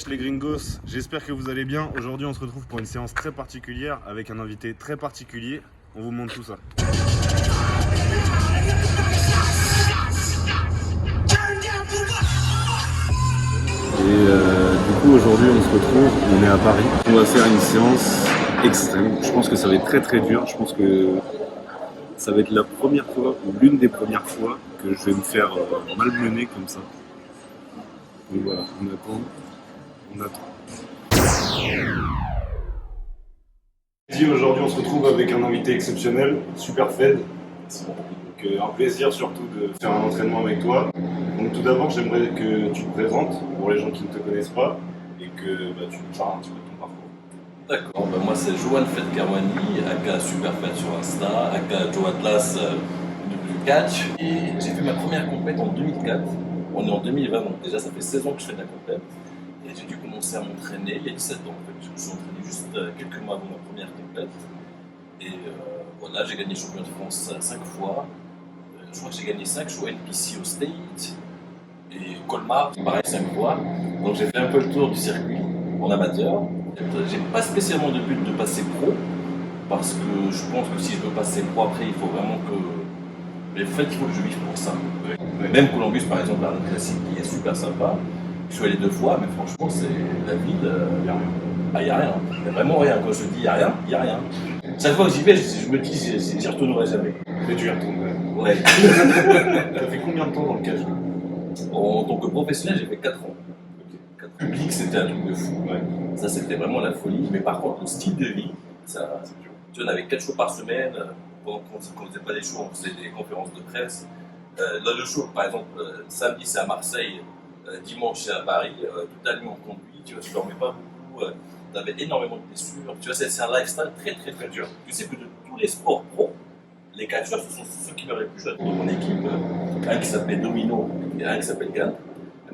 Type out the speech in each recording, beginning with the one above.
wesh les gringos, j'espère que vous allez bien. Aujourd'hui on se retrouve pour une séance très particulière avec un invité très particulier. On vous montre tout ça. Et du coup aujourd'hui on se retrouve, on est à Paris. On va faire une séance extrême. Je pense que ça va être très très dur. Je pense que ça va être la première fois ou l'une des premières fois que je vais me faire malmener comme ça. Donc voilà, on attend. Aujourd'hui, on se retrouve avec un invité exceptionnel, Super Fed. Donc, un plaisir surtout de faire un entraînement avec toi. Donc, tout d'abord, j'aimerais que tu te présentes pour les gens qui ne te connaissent pas et que tu nous parles un petit peu de ton parcours. D'accord, moi c'est Johan Fed Karwani, aka Super Fed sur Insta, aka Joe Atlas du catch. Et j'ai fait ma première compète en 2004. On est en 2020, donc déjà ça fait 16 ans que je fais de la compète. Et j'ai dû commencer à m'entraîner il y a 17 ans en fait. Je me suis entraîné juste quelques mois avant ma première compète. Et voilà, j'ai gagné champion de France 5 fois. Je crois que j'ai gagné 5 fois NPC au State. Et Colmar, pareil 5 fois. Donc j'ai fait un peu le tour du circuit en amateur. J'ai pas spécialement de but de passer pro. Parce que je pense que si je veux passer pro après, il faut vraiment que. Mais en fait, il faut que je vive pour ça. Ouais. Même Columbus, par exemple, un classique qui est super sympa. Je suis allé 2 fois, mais franchement, c'est la ville. Il n'y a rien. Ah, il n'y a rien. Il n'y a vraiment rien. Quand je dis il n'y a rien, il n'y a rien. Chaque fois que j'y vais, je me dis, j'y retournerai jamais. Mais tu y retournes, ouais. T'as fait combien de temps dans le catch? En tant que professionnel, j'ai fait 4 ans. Okay. 4 ans. Public, c'était un truc de fou. Ouais. Ça, c'était vraiment la folie. Mais par contre, le style de vie, ça, c'est dur. Tu vois, on avait 4 shows par semaine. Quand on ne faisait pas des shows, on faisait des conférences de presse. Là, le show, par exemple, samedi, c'est à Marseille. Dimanche, c'est à Paris. Toute la nuit, on conduit. Tu vois, tu dormais pas beaucoup. Tu avais énormément de blessures. Tu vois, c'est un lifestyle très, très, très dur. Tu sais que de tous les sports pro, les catcheurs, ce sont ceux qui meurent les plus jeunes. Dans mon équipe, un qui s'appelait Domino et un qui s'appelle Gann.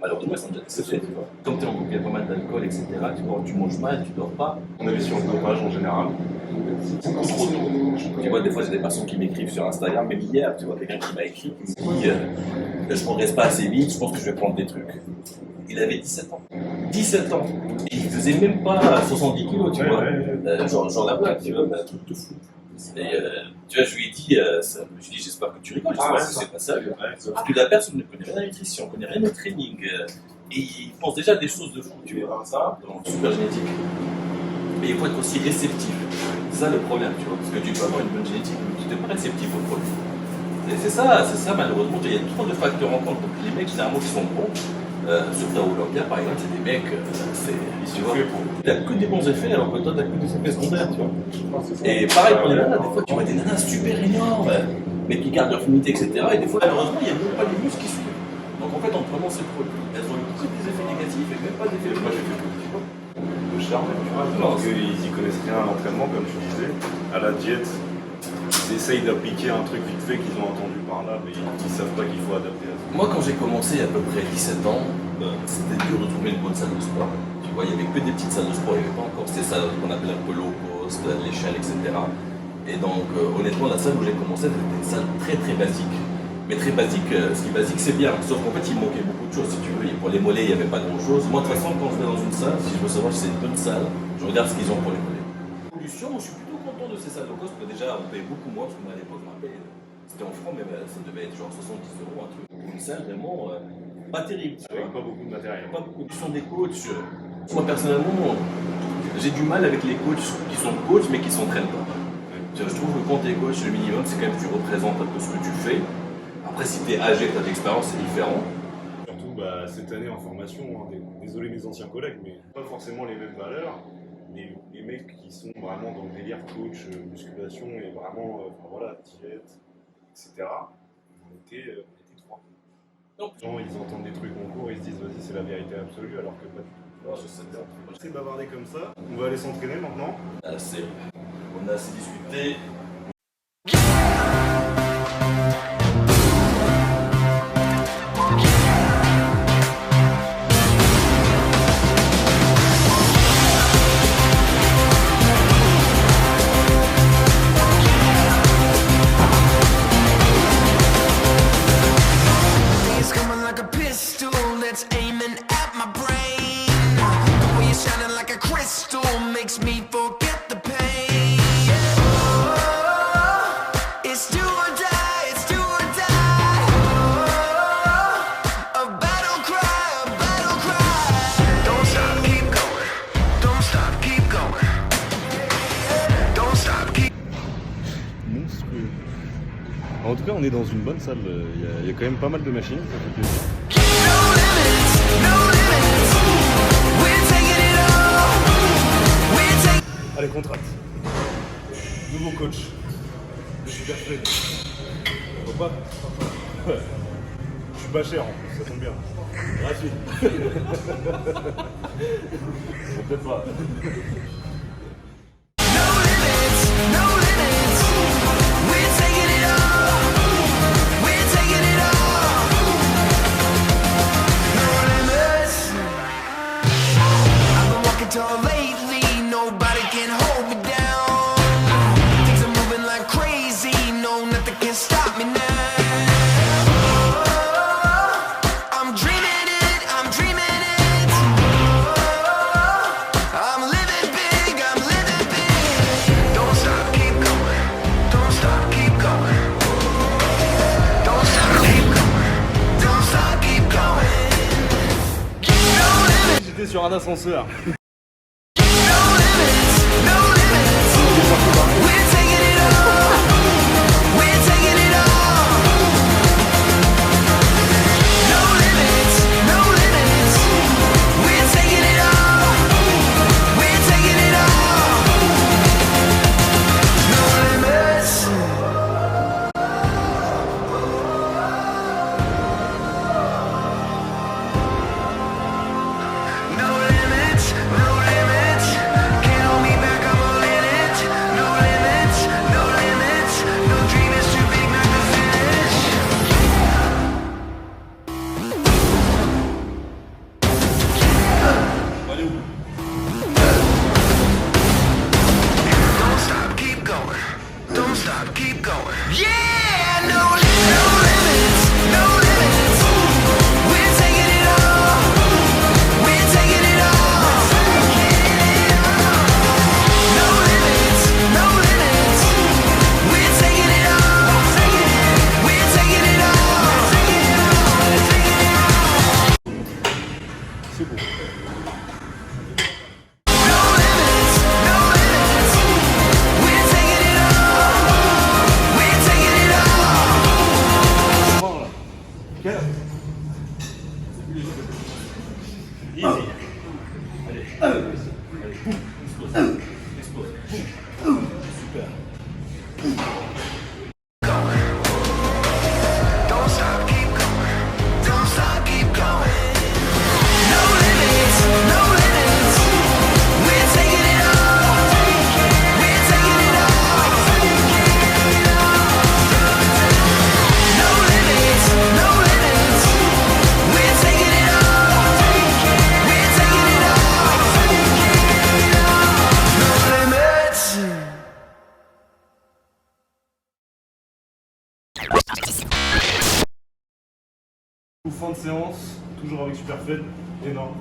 Malheureusement, ils sont déjà décédés, tu vois. Comme tu es en couple, il y a pas mal d'alcool, etc. Tu vois, tu manges mal, tu dors pas. On avait sur le dopage en général. C'est trop tôt. Tu vois, des fois, j'ai des personnes qui m'écrivent sur Instagram, même hier, tu vois, quelqu'un qui m'a écrit, qui me dit je ne progresse pas assez vite, je pense que je vais prendre des trucs. Il avait 17 ans. 17 ans. Et il faisait même pas 70 kilos, tu vois. Genre la blague, tu vois, mais un truc de fou. Et tu vois, je lui ai dit, j'espère que tu rigoles, j'espère que c'est pas ça. Parce que la personne ne connaît rien à la nutrition, ne connaît rien au training. Et il pense déjà à des choses de fou, tu vois, ça, dans le super génétique. Mais il faut être aussi réceptif. C'est ça le problème, tu vois, parce que tu peux avoir une bonne génétique, mais tu n'es pas réceptif au produit. Et c'est ça, malheureusement, il y a trop de facteurs en compte. Donc les mecs, généralement, qui sont bons, sur ta Olympia, par exemple, c'est des mecs, tu vois, t'as que des bons effets, alors que toi, t'as que des effets secondaires, tu vois. Et pareil pour les nanas, des fois, tu vois des nanas super énormes, mais qui gardent leur féminité, etc. Et des fois, malheureusement, il n'y a même pas les muscles qui suivent. Donc en fait, en prenant ces produits, elles ont eu que des effets négatifs et même pas d'effets positifs. De charme, tu vois, parce qu'ils y connaissent rien à l'entraînement, comme tu disais, à la diète. Ils essayent d'appliquer un truc vite fait qu'ils ont entendu par là, mais ils ne savent pas qu'il faut adapter à ça. Moi, quand j'ai commencé il y a à peu près 17 ans, c'était dur de trouver une bonne salle de sport. Tu vois, il n'y avait que des petites salles de sport, il n'y avait pas encore ces salles qu'on appelle un peu low cost, à l'échelle, etc. Et donc, honnêtement, la salle où j'ai commencé, c'était une salle très très basique. Mais très basique, ce qui est basique, c'est bien. Sauf qu'en fait, il manquait beaucoup de choses, si tu veux. Pour les mollets, il n'y avait pas grand chose. Moi, de toute façon, quand je vais dans une salle, si je veux savoir si c'est une bonne salle, je regarde ce qu'ils ont pour les mollets. Évolution, je suis plutôt content de ces salles low cost, parce que déjà, on payait beaucoup moins, parce que moi, à l'époque, je me rappelle, c'était en francs, mais ça devait être genre 70 €, un truc. Une salle vraiment pas terrible. Avec pas beaucoup de matériel. Pas beaucoup. Ce sont des coachs. Moi, personnellement, j'ai du mal avec les coachs qui sont coachs, mais qui ne s'entraînent pas. Je trouve que quand tu es coach, le minimum, c'est quand même que tu représentes un peu ce que tu fais. Après, si tu es âgé, tu as de l'expérience, c'est différent. Surtout cette année en formation, désolé mes anciens collègues, mais pas forcément les mêmes valeurs. Les mecs qui sont vraiment dans le délire coach, musculation et vraiment diète, etc. On était 3. Les gens, ils entendent des trucs en cours et ils se disent vas-y, c'est la vérité absolue, alors que pas du tout. C'est bavardé comme ça. On va aller s'entraîner maintenant. On a assez discuté. Coming like a pistol that's aiming at my brain. En tout cas, on est dans une bonne salle. Il y a quand même pas mal de machines, ça fait plaisir. Allez, contrat. Nouveau coach. Le super Fred. Faut pas. Je suis pas cher en plus, ça tombe bien. Gratuit. Bon, peut-être pas. Lately, nobody can hold me down. Things are moving like crazy, no, nothing can stop me now. I'm dreaming it, I'm dreaming it. I'm living big, I'm living big. Don't stop, keep going. Don't stop, keep going. Don't stop, keep going. Don't stop, keep going. J'étais sur un ascenseur. C'est beau. Easy. Allez. Allez. Explose. Explose. Super. Don't stop, keep going. Don't stop, keep going. No limits, no limits. We're taking it all. We're taking it all. No limits, no limits. We're taking it all. We're taking it all. No limits. Fin de séance, toujours avec Superfed, énorme.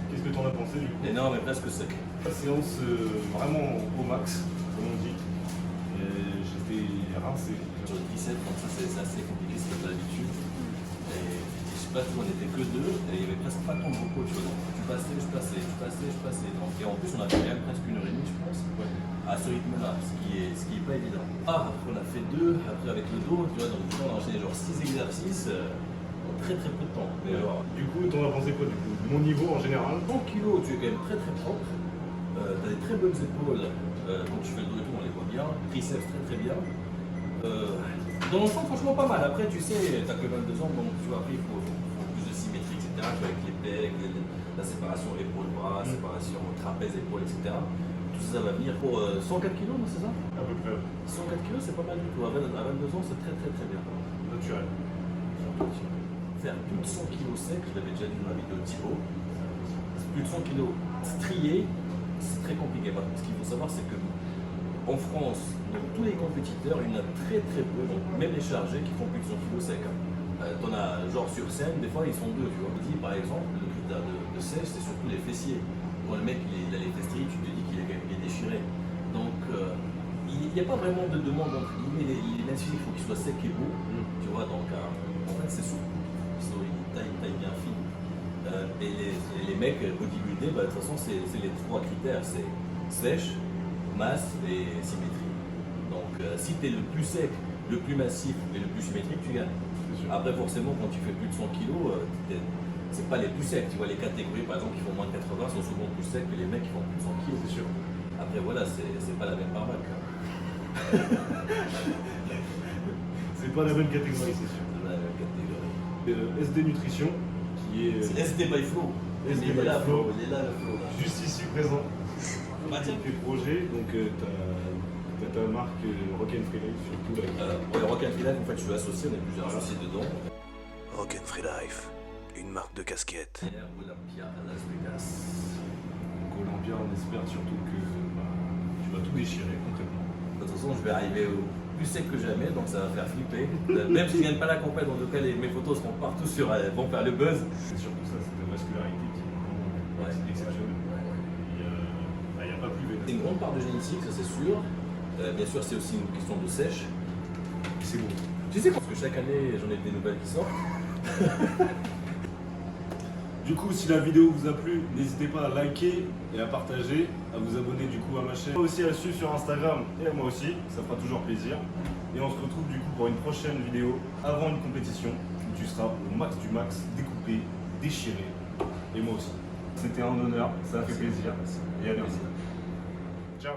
Qu'est-ce que tu en as pensé du coup? Énorme et presque sec. La séance vraiment au max, comme on dit. Et j'étais rincé. Sur le 17, donc ça c'est assez compliqué, c'est comme d'habitude. Et je sais pas, on était que deux et il y avait presque pas de temps de repos, tu vois. Donc tu passais, je passais, je passais, je passais. Donc, et en plus on a fait quand même presque 1h30, je pense, à ce rythme-là, ce qui est pas évident. Ah, après on a fait deux, après avec le dos, tu vois, donc on a enchaîné genre 6 exercices. En très très peu de temps. Mais alors, Du coup, t'en as pensé quoi du coup? Mon niveau en général? en kilo, tu es quand même très très propre. Tu as des très bonnes épaules. Quand tu fais le dos et tout, on les voit bien. Triceps très très bien. Dans l'ensemble, franchement pas mal. Après, tu sais, t'as que 22 ans, donc tu vois, après, il faut plus de symétrie, etc. Tu vois, avec les pecs, la séparation épaule-bras, séparation trapèze-épaule, etc. Tout ça, ça va venir pour 104 kg, non, c'est ça? À peu près. 104 kg, c'est pas mal du tout. À 22 ans, c'est très très très bien. Naturel. Faire plus de 100 kg sec, je l'avais déjà dit dans la vidéo de Thibaut. Plus de 100 kg striés, c'est très compliqué. Parce que ce qu'il faut savoir, c'est que en France, dans tous les compétiteurs, il y en a très très peu, donc même les chargés qui font plus de 100 kg sec. T'en as genre sur scène, des fois ils sont deux, tu vois. On dit par exemple, le critère de sèche, c'est surtout les fessiers. Quand le mec il a les fesses striées, tu te dis qu'il est déchiré. Donc il n'y a pas vraiment de demande entre guillemets, les physiques, il faut qu'ils soient secs et beaux, tu vois. Donc en fait, c'est surtout taille bien fine. Et les mecs bodybuildés, de toute façon, c'est les trois critères, c'est sèche, masse et symétrie. Donc si tu es le plus sec, le plus massif et le plus symétrique, tu gagnes. Après, forcément, quand tu fais plus de 100 kg, c'est pas les plus secs. Tu vois, les catégories, par exemple, qui font moins de 80 sont souvent plus secs que les mecs qui font plus de 100 kg. C'est sûr. Après, voilà, c'est pas la même barbaque. C'est pas la même catégorie, c'est sûr. C'est la même catégorie. SD Nutrition, qui est C'est SD by Flow. SD Il est là, by Flow. Il est là, le Flow. Là. juste ici présent. Tes projets, donc t'as ta marque Rock and Free Life surtout là. Ouais, Rock and Free Life, en fait, je suis associé, on est plusieurs associés dedans. Rock and Free Life, une marque de casquette. Air Olympia à Las Vegas. Donc Olympia, on espère surtout que tu vas tout déchirer concrètement. De toute façon, je vais arriver au plus sec que jamais, donc ça va faire flipper. Même si je gagne pas la compète, en tout cas, mes photos seront partout vont faire le buzz. C'est surtout ça, c'est ta vascularité qui est vraiment exceptionnelle. Il n'y a pas plus C'est vite. une grande part de génétique, ça c'est sûr. Bien sûr, c'est aussi une question de sèche. C'est bon. Tu sais, parce que chaque année, j'en ai des nouvelles qui sortent. Du coup, si la vidéo vous a plu, n'hésitez pas à liker et à partager, à vous abonner du coup à ma chaîne. Aussi à le suivre sur Instagram et à moi aussi, ça fera toujours plaisir. Et on se retrouve du coup pour une prochaine vidéo avant une compétition où tu seras au max du max, découpé, déchiré. Et moi aussi. C'était un honneur, ça a fait plaisir. Et à bientôt. Ciao.